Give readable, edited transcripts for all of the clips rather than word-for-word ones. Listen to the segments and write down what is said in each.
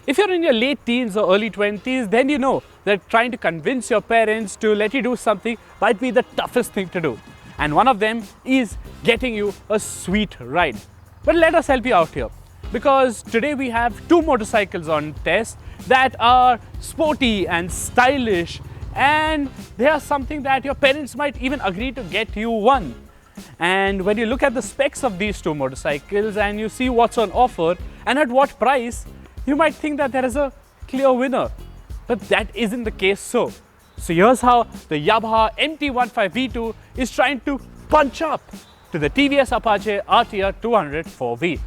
If you're in your late teens or early 20s, then you know that trying to convince your parents to let you do something might be the toughest thing to do. And one of them is getting you a sweet ride. But let us help you out here, because today we have two motorcycles on test that are sporty and stylish, and they are something that your parents might even agree to get you one. And when you look at the specs of these two motorcycles and you see what's on offer and at what price, you might think that there is a clear winner. But that isn't the case so. So here's how the Yamaha MT-15 V2 is trying to punch up to the TVS Apache RTR 204V.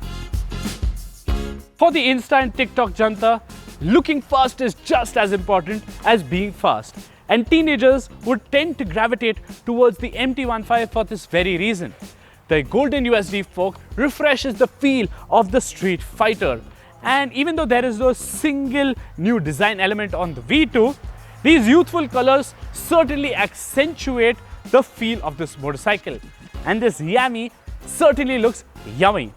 For the Insta and TikTok janta, looking fast is just as important as being fast. And teenagers would tend to gravitate towards the MT-15 for this very reason. The golden USD fork refreshes the feel of the street fighter. And even though there is no single new design element on the V2, these youthful colors certainly accentuate the feel of this motorcycle. And this Yami certainly looks yummy.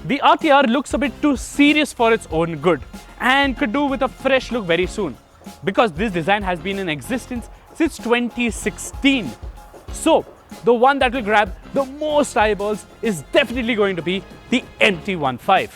The RTR looks a bit too serious for its own good and could do with a fresh look very soon, because this design has been in existence since 2016. So the one that will grab the most eyeballs is definitely going to be the MT-15.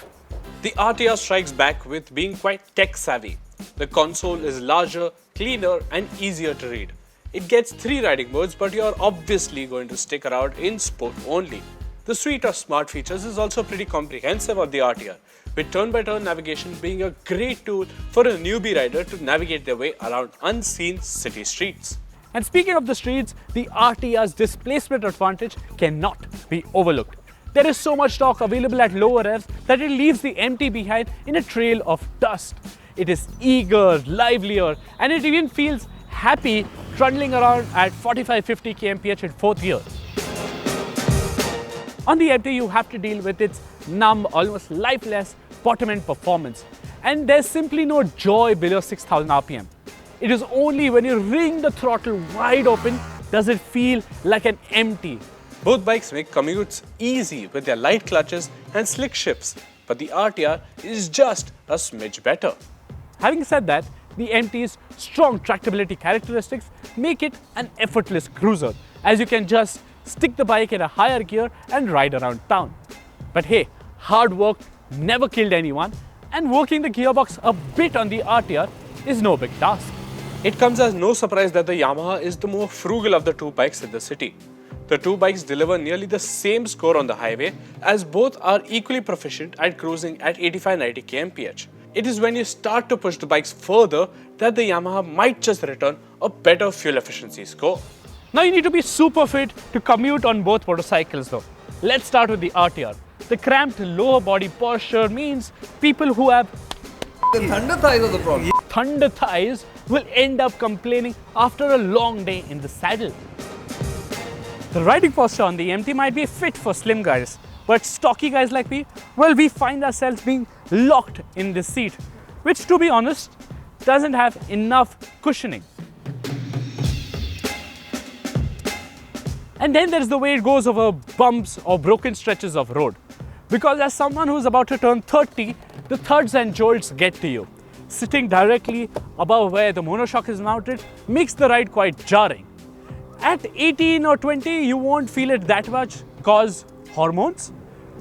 The RTR strikes back with being quite tech savvy. The console is larger, cleaner and easier to read. It gets 3 riding modes, but you're obviously going to stick around in sport only. The suite of smart features is also pretty comprehensive on the RTR, with turn-by-turn navigation being a great tool for a newbie rider to navigate their way around unseen city streets. And speaking of the streets, the RTR's displacement advantage cannot be overlooked. There is so much torque available at lower revs that it leaves the MT behind in a trail of dust. It is eager, livelier, and it even feels happy trundling around at 45-50 kmph in 4th gear. On the MT, you have to deal with its numb, almost lifeless bottom-end performance. And there's simply no joy below 6,000 RPM. It is only when you wring the throttle wide open does it feel like an MT. Both bikes make commutes easy with their light clutches and slick shifts, but the RTR is just a smidge better. Having said that, the MT's strong tractability characteristics make it an effortless cruiser, as you can just stick the bike in a higher gear and ride around town. But hey, hard work never killed anyone, and working the gearbox a bit on the RTR is no big task. It comes as no surprise that the Yamaha is the more frugal of the two bikes in the city. The two bikes deliver nearly the same score on the highway, as both are equally proficient at cruising at 85-90 kmph. It is when you start to push the bikes further that the Yamaha might just return a better fuel efficiency score. Now you need to be super fit to commute on both motorcycles though. Let's start with the RTR. The cramped lower body posture means people who have thunder thighs are the problem. Thunder thighs will end up complaining after a long day in the saddle. The riding posture on the MT might be fit for slim guys, but stocky guys like me, well, we find ourselves being locked in this seat, which to be honest, doesn't have enough cushioning. And then there's the way it goes over bumps or broken stretches of road. Because as someone who's about to turn 30, the thuds and jolts get to you. Sitting directly above where the monoshock is mounted makes the ride quite jarring. At 18 or 20, you won't feel it that much cause hormones,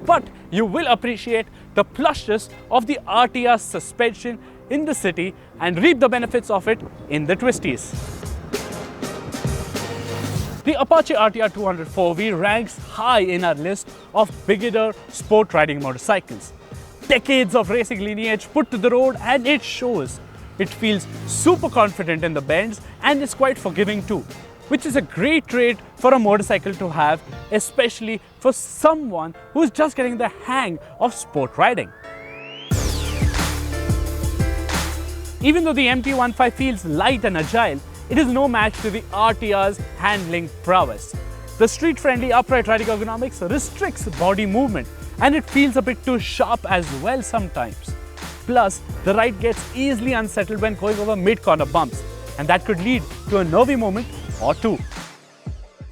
but you will appreciate the plushness of the RTR suspension in the city and reap the benefits of it in the twisties. The Apache RTR 204V ranks high in our list of beginner sport riding motorcycles. Decades of racing lineage put to the road, and it shows. It feels super confident in the bends and is quite forgiving too, which is a great trait for a motorcycle to have, especially for someone who's just getting the hang of sport riding. Even though the MT-15 feels light and agile, it is no match to the RTR's handling prowess. The street-friendly upright riding ergonomics restricts body movement, and it feels a bit too sharp as well sometimes. Plus, the ride gets easily unsettled when going over mid-corner bumps, and that could lead to a nervy moment or two.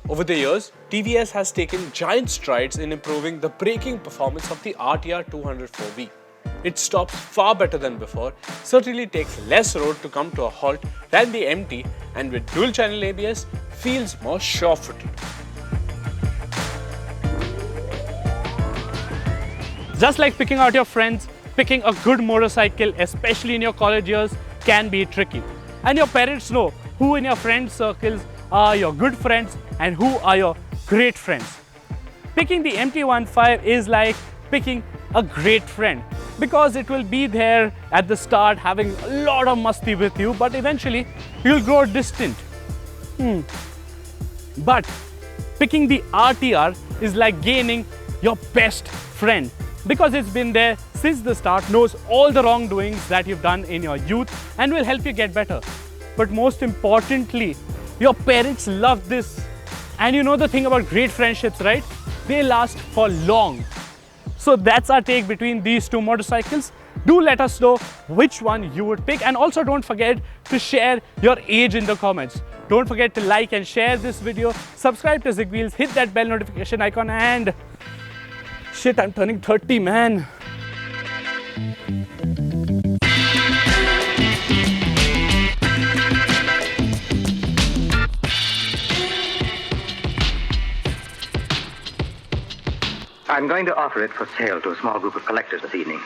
Over the years, TVS has taken giant strides in improving the braking performance of the RTR 204V. It stops far better than before, certainly takes less road to come to a halt than the MT, and with dual channel ABS feels more sure-footed. Just like picking out your friends, picking a good motorcycle, especially in your college years, can be tricky. And your parents know who in your friend circles are your good friends and who are your great friends. Picking the MT-15 is like picking a great friend because it will be there at the start having a lot of musty with you, but eventually you'll grow distant. But picking the RTR is like gaining your best friend because it's been there since the start, knows all the wrongdoings that you've done in your youth and will help you get better. But most importantly, your parents love this. And you know the thing about great friendships, right? They last for long. So that's our take between these two motorcycles. Do let us know which one you would pick, and also don't forget to share your age in the comments. Don't forget to like and share this video, subscribe to ZigWheels, hit that bell notification icon, and shit, I'm turning 30, man. I'm going to offer it for sale to a small group of collectors this evening.